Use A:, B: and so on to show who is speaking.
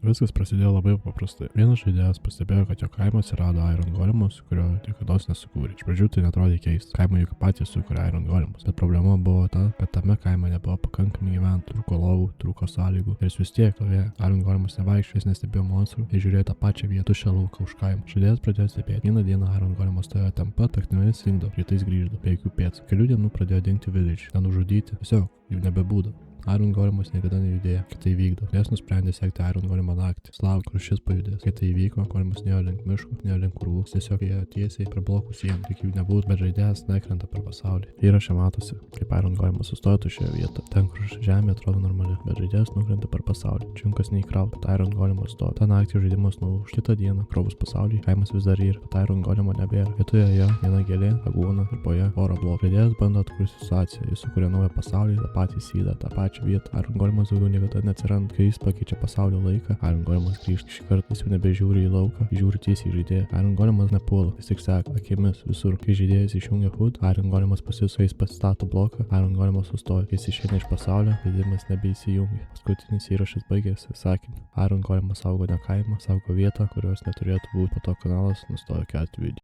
A: Viskas prasidėjo labai paprastai. Vienas žaidėjas pastebėjo, kad jo kaimas rado Iron Golemus, kurio niekados nesukūrė. Iš pradžių tai netrodė keista. Kaimą juk patys sukūrė Iron Golemus. Bet problema buvo ta, kad tame kaime nebuvo pakankamai gyventojų. Trūko lovų, trūko sąlygų. Ir jis vis tiek stovėjo. Iron Golemus nevaikščiojo, jis nestebėjo monstrų. Jis žiūrėjo tą pačią vietą, tuščią lauką už kaimą. Žaidėjas pradėjo stebėti. Vieną dieną Iron Golemas stovėjo ten pat, naktimis singdo, rytais grįždavo, be jokių pėdsakų. Kelių dienų pradėjo dingti village, ten nužudyti. Tiesiog jų nebebūdavo. Iron Golemas niekada nejudėjo, kai tai vykdo. Jis nusprendė sekti Iron Golemo naktį. Laukė, kur šis pajudės. Kai tai įvyko, Golemas nėjo link miško, nėjo link urvų. Tiesiog ėjo tiesiai prie blokų sienų, tik jų nebūtų, bet žaidėjas nekrenta per pasaulį. Įraše matosi, kaip Iron Golemas sustojo tuščioje vietoje. Ten, kur žemė atrodo normali, bet žaidėjas nukrenta per pasaulį. Čiunkas neįkrauta, bet Iron Golemas stovi. Ta naktį žaidimas nulūš. Kitą dieną, krovus pasaulį, kaimas vis dar yra, bet Iron Golemo nebėra. Vietoje jo viena gėlė, lagūna ir po ja oro blokai. Žaidėjas bando atkurti situaciją. Jis sukūrė naują pasaulį, tą patį sydą, tą pačią vietą. Iron Golemas daugiau niekada neatsiranda. Kai jis pakeičia pasaulio laiką, Iron Golemas grįžta. Šį kartą jis jau nebežiūri į lauką, žiūri tiesiai į žaidėją. Iron Golemas nepuola, jis tik seka akimis visur. Kai žaidėjas išjungia HUD, Iron Golemas pasisuka, jis pastato bloką, Iron Golemas sustoja. Kai jis išeina iš pasaulio, žaidimas nebeįsijungia. Paskutinis įrašas baigėsi sakiniu: Iron Golemas saugo ne kaimą, saugo vietą, kurios neturėtų būti. Po to kanalas nustojo kelti video.